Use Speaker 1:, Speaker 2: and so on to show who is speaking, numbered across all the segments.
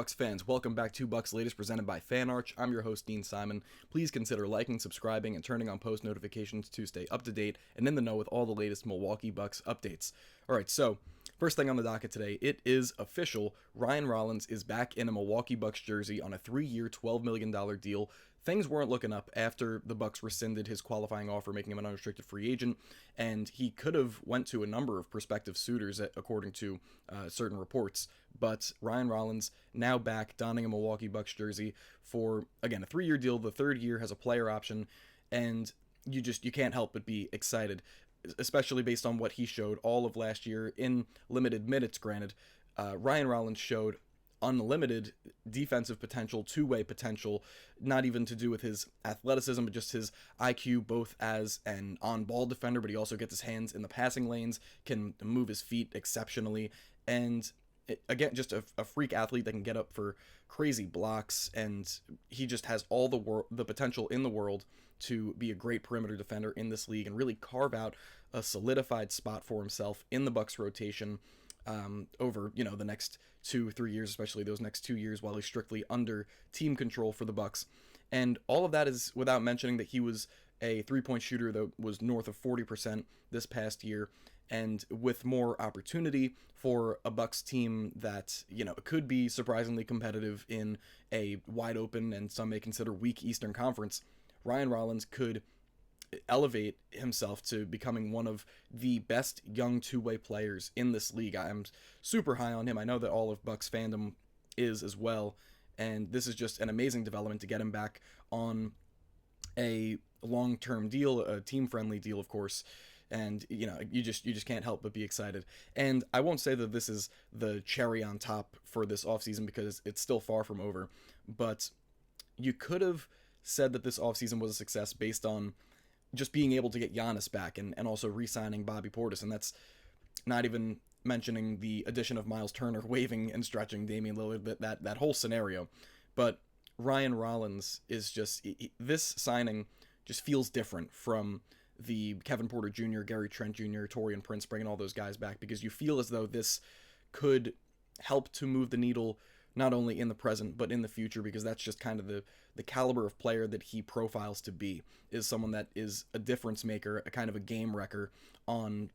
Speaker 1: Bucks fans, welcome back to Bucks Latest presented by FanArch. I'm your host, Dean Simon. Please consider liking, subscribing, and turning on post notifications to stay up to date and in the know with all the latest Milwaukee Bucks updates. Alright, so first thing on the docket today, it is official. Ryan Rollins is back in a Milwaukee Bucks jersey on a 3-year, $12 million deal. Things weren't looking up after the Bucks rescinded his qualifying offer, making him an unrestricted free agent, and he could have went to a number of prospective suitors, according to certain reports. But Ryan Rollins now back donning a Milwaukee Bucks jersey for, again, a 3-year deal. The third year has a player option, and you can't help but be excited, especially based on what he showed all of last year in limited minutes. Granted, Ryan Rollins showed unlimited defensive potential, two-way potential, not even to do with his athleticism, but just his IQ, both as an on-ball defender, but he also gets his hands in the passing lanes, can move his feet exceptionally, and again, just a freak athlete that can get up for crazy blocks, and he just has all the potential in the world to be a great perimeter defender in this league and really carve out a solidified spot for himself in the Bucks rotation over, the next 2-3 years, especially those next 2 years while he's strictly under team control for the Bucks. And all of that is without mentioning that he was a three-point shooter that was north of 40% this past year, and with more opportunity for a Bucks team that, could be surprisingly competitive in a wide open and some may consider weak Eastern Conference, Ryan Rollins could elevate himself to becoming one of the best young two-way players in this league. I'm super high on him. I know that all of Bucks fandom is as well, and this is just an amazing development to get him back on a long-term deal, a team-friendly deal, of course. And you just can't help but be excited. And I won't say that this is the cherry on top for this offseason because it's still far from over, but you could have said that this offseason was a success based on just being able to get Giannis back and also re-signing Bobby Portis, and that's not even mentioning the addition of Myles Turner waiving and stretching Damien Lillard, that whole scenario. But Ryan Rollins is just, this signing just feels different from the Kevin Porter Jr., Gary Trent Jr., Taurean Prince, bringing all those guys back, because you feel as though this could help to move the needle not only in the present but in the future, because that's just kind of the caliber of player that he profiles to be, is someone that is a difference maker, a kind of a game wrecker on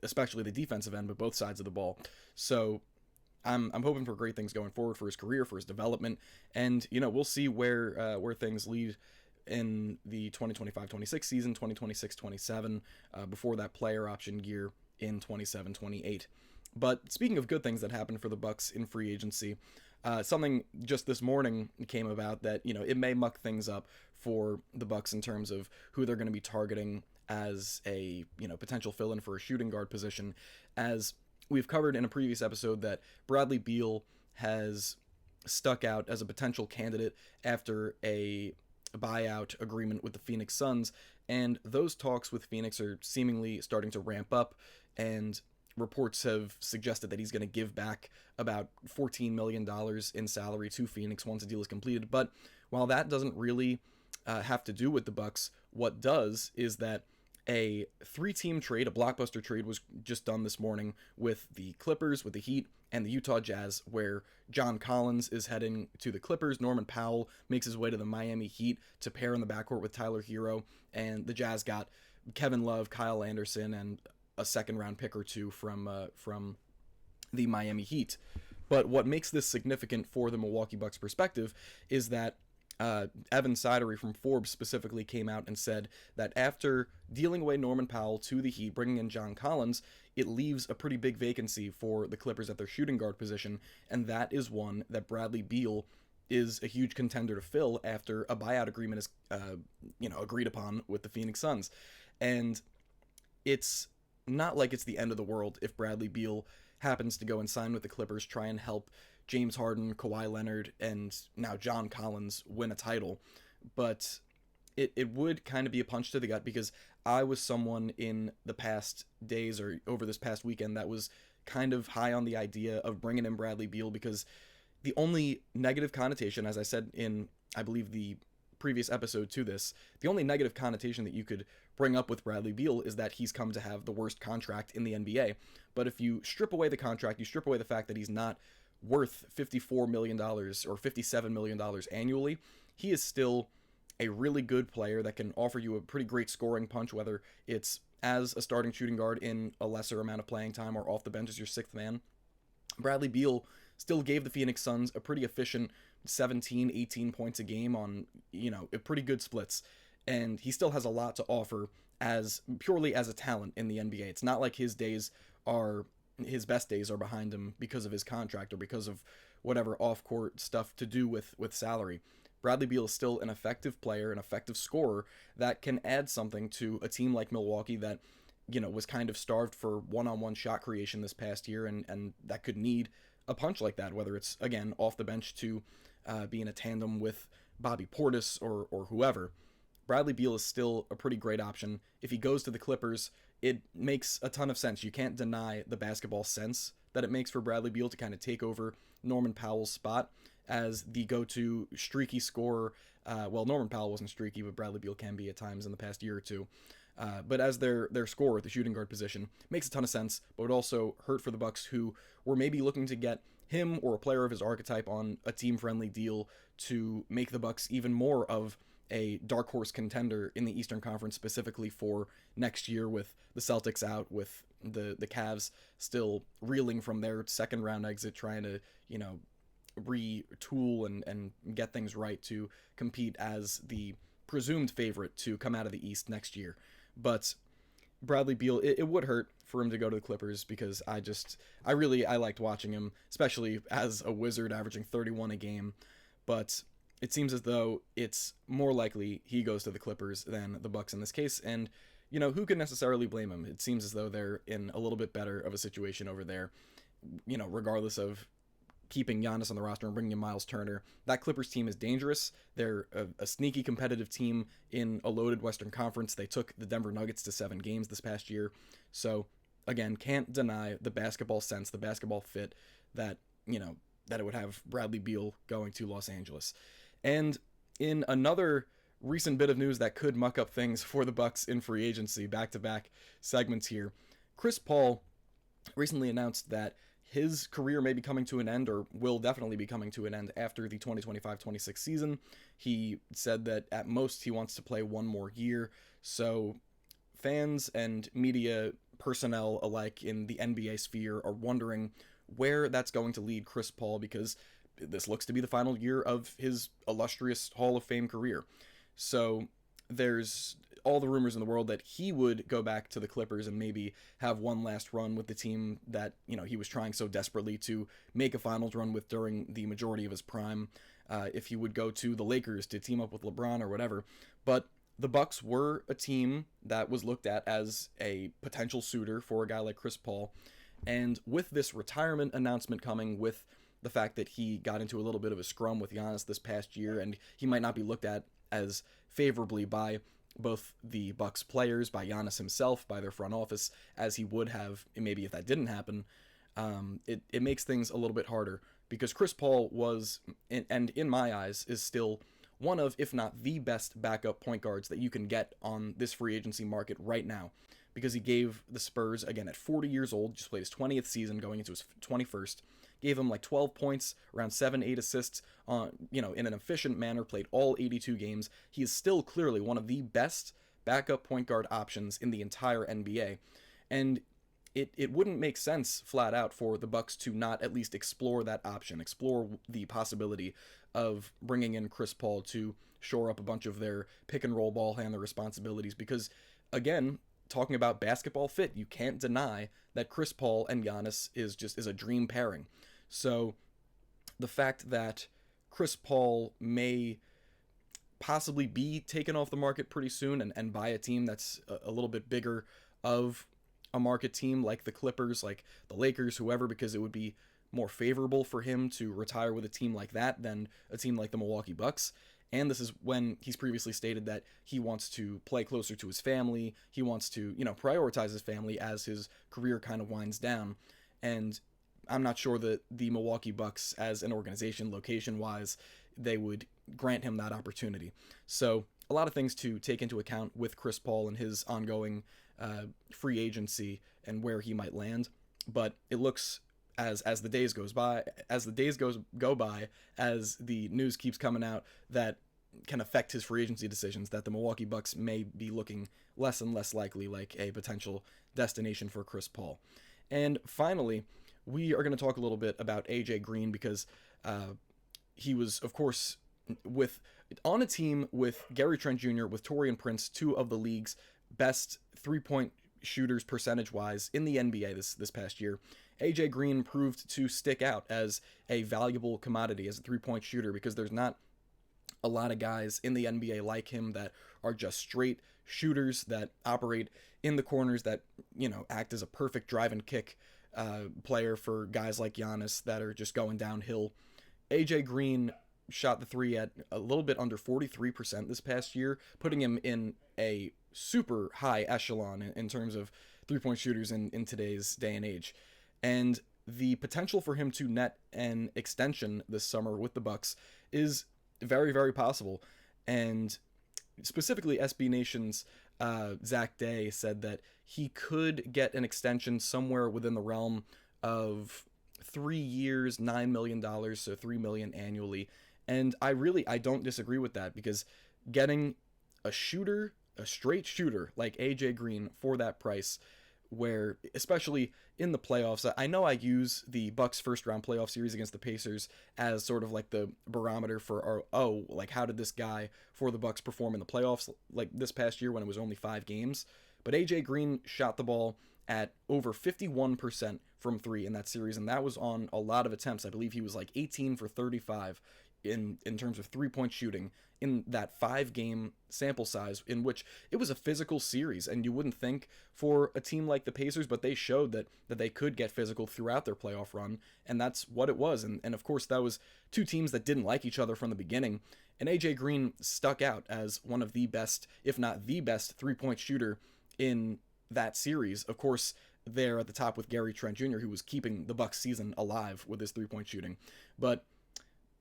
Speaker 1: especially the defensive end, but both sides of the ball. So I'm hoping for great things going forward for his career, for his development, and we'll see where things lead in the 2025-26 season, 2026-27, before that player option year in 27-28. But speaking of good things that happened for the Bucks in free agency, something just this morning came about that, it may muck things up for the Bucks in terms of who they're going to be targeting as a, potential fill-in for a shooting guard position. As we've covered in a previous episode, that Bradley Beal has stuck out as a potential candidate after a buyout agreement with the Phoenix Suns, and those talks with Phoenix are seemingly starting to ramp up, and reports have suggested that he's going to give back about $14 million in salary to Phoenix once the deal is completed. But while that doesn't really have to do with the Bucks, what does is that a 3-team trade, a blockbuster trade, was just done this morning with the Clippers, with the Heat, and the Utah Jazz, where John Collins is heading to the Clippers. Norman Powell makes his way to the Miami Heat to pair in the backcourt with Tyler Hero, and the Jazz got Kevin Love, Kyle Anderson, and a second-round pick or two from the Miami Heat. But what makes this significant for the Milwaukee Bucks perspective is that Evan Sidery from Forbes specifically came out and said that after dealing away Norman Powell to the Heat, bringing in John Collins, it leaves a pretty big vacancy for the Clippers at their shooting guard position, and that is one that Bradley Beal is a huge contender to fill after a buyout agreement is agreed upon with the Phoenix Suns. And it's not like it's the end of the world if Bradley Beal happens to go and sign with the Clippers, try and help James Harden, Kawhi Leonard, and now John Collins win a title. But it would kind of be a punch to the gut, because I was someone in the past days or over this past weekend that was kind of high on the idea of bringing in Bradley Beal, because the only negative connotation, as I said in, I believe, the previous episode to this, the only negative connotation that you could bring up with Bradley Beal is that he's come to have the worst contract in the NBA. But if you strip away the contract, you strip away the fact that he's not worth $54 million or $57 million annually, he is still a really good player that can offer you a pretty great scoring punch, whether it's as a starting shooting guard in a lesser amount of playing time or off the bench as your sixth man. Bradley Beal still gave the Phoenix Suns a pretty efficient 17, 18 points a game on, pretty good splits. And he still has a lot to offer as purely as a talent in the NBA. It's not like his best days are behind him because of his contract or because of whatever off-court stuff to do with salary. Bradley Beal is still an effective player, an effective scorer that can add something to a team like Milwaukee that, was kind of starved for one-on-one shot creation this past year, and that could need a punch like that, whether it's, again, off the bench to be in a tandem with Bobby Portis or whoever. Bradley Beal is still a pretty great option. If he goes to the Clippers, it makes a ton of sense. You can't deny the basketball sense that it makes for Bradley Beal to kind of take over Norman Powell's spot as the go-to streaky scorer. Norman Powell wasn't streaky, but Bradley Beal can be at times in the past year or two. But as their scorer at the shooting guard position, makes a ton of sense, but would also hurt for the Bucks, who were maybe looking to get him or a player of his archetype on a team-friendly deal to make the Bucks even more of a dark horse contender in the Eastern Conference, specifically for next year, with the Celtics out, with the Cavs still reeling from their second round exit, trying to, retool and get things right to compete as the presumed favorite to come out of the East next year. But Bradley Beal, it would hurt for him to go to the Clippers, because I liked watching him, especially as a Wizard, averaging 31 a game. But it seems as though it's more likely he goes to the Clippers than the Bucks in this case, and who could necessarily blame him? It seems as though they're in a little bit better of a situation over there, regardless of keeping Giannis on the roster and bringing in Myles Turner. That Clippers team is dangerous. They're a sneaky competitive team in a loaded Western Conference. They took the Denver Nuggets to 7 games this past year. So, again, can't deny the basketball sense, the basketball fit that, that it would have Bradley Beal going to Los Angeles. And in another recent bit of news that could muck up things for the Bucks in free agency, back-to-back segments here, Chris Paul recently announced that his career may be coming to an end, or will definitely be coming to an end after the 2025-26 season. He said that at most he wants to play one more year. So fans and media personnel alike in the NBA sphere are wondering where that's going to lead Chris Paul, because this looks to be the final year of his illustrious Hall of Fame career. So there's all the rumors in the world that he would go back to the Clippers and maybe have one last run with the team that, he was trying so desperately to make a finals run with during the majority of his prime. If he would go to the Lakers to team up with LeBron or whatever. But the Bucks were a team that was looked at as a potential suitor for a guy like Chris Paul. And with this retirement announcement coming, with the fact that he got into a little bit of a scrum with Giannis this past year, and he might not be looked at as favorably by both the Bucks players, by Giannis himself, by their front office, as he would have maybe if that didn't happen, it makes things a little bit harder, because Chris Paul was, and in my eyes, is still one of, if not the best backup point guards that you can get on this free agency market right now, because he gave the Spurs, again, at 40 years old, just played his 20th season going into his 21st, gave him like 12 points, around 7-8 assists, in an efficient manner, played all 82 games. He is still clearly one of the best backup point guard options in the entire NBA. And it wouldn't make sense, flat out, for the Bucks to not at least explore that option, explore the possibility of bringing in Chris Paul to shore up a bunch of their pick-and-roll ball handler responsibilities, because, again, talking about basketball fit, you can't deny that Chris Paul and Giannis is a dream pairing. So the fact that Chris Paul may possibly be taken off the market pretty soon and by a team that's a little bit bigger of a market team, like the Clippers, like the Lakers, whoever, because it would be more favorable for him to retire with a team like that than a team like the Milwaukee Bucks. And this is when he's previously stated that he wants to play closer to his family. He wants to, prioritize his family as his career kind of winds down. And I'm not sure that the Milwaukee Bucks, as an organization, location-wise, they would grant him that opportunity. So a lot of things to take into account with Chris Paul and his ongoing free agency and where he might land. But it looks as the days go by, as the news keeps coming out that can affect his free agency decisions, that the Milwaukee Bucks may be looking less and less likely like a potential destination for Chris Paul. And finally, we are going to talk a little bit about AJ Green, because he was, of course, on a team with Gary Trent Jr., with Taurean Prince, two of the league's best three-point shooters percentage-wise in the NBA this past year. AJ Green proved to stick out as a valuable commodity as a three-point shooter, because there's not a lot of guys in the NBA like him that are just straight shooters that operate in the corners, that, you know, act as a perfect drive and kick player for guys like Giannis that are just going downhill. AJ Green shot the three at a little bit under 43% this past year, putting him in a super high echelon in terms of three-point shooters in today's day and age. And the potential for him to net an extension this summer with the Bucks is very, very possible. And specifically, SB Nation's Zach Day said that he could get an extension somewhere within the realm of 3 years, $9 million, so $3 million annually. And I don't disagree with that, because getting a straight shooter like AJ Green for that price, where, especially in the playoffs, I know I use the Bucks first round playoff series against the Pacers as sort of like the barometer for like, how did this guy for the Bucks perform in the playoffs like this past year when it was only 5 games. But AJ Green shot the ball at over 51% from 3 in that series, and that was on a lot of attempts. I believe he was like 18 for 35 in terms of 3-point shooting in that 5-game sample size, in which it was a physical series. And you wouldn't think for a team like the Pacers, but they showed that they could get physical throughout their playoff run, and that's what it was. And of course, that was two teams that didn't like each other from the beginning, and AJ Green stuck out as one of the best, if not the best, 3-point shooter in that series. Of course, there at the top with Gary Trent Jr., who was keeping the Bucks season alive with his 3-point shooting. But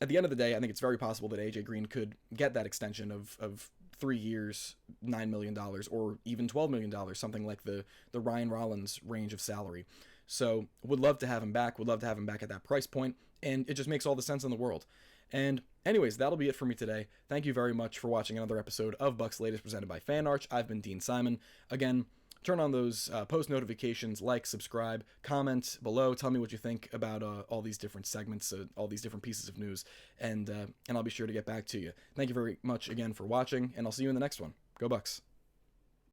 Speaker 1: at the end of the day, I think it's very possible that AJ Green could get that extension of 3 years, $9 million, or even $12 million, something like the Ryan Rollins range of salary. So would love to have him back, at that price point, and it just makes all the sense in the world. And anyways, that'll be it for me today. Thank you very much for watching another episode of Bucks Latest presented by FanArch. I've been Dean Simon. Again, turn on those post notifications, like, subscribe, comment below, tell me what you think about all these different segments, all these different pieces of news, and I'll be sure to get back to you. Thank you very much again for watching, and I'll see you in the next one. Go Bucks.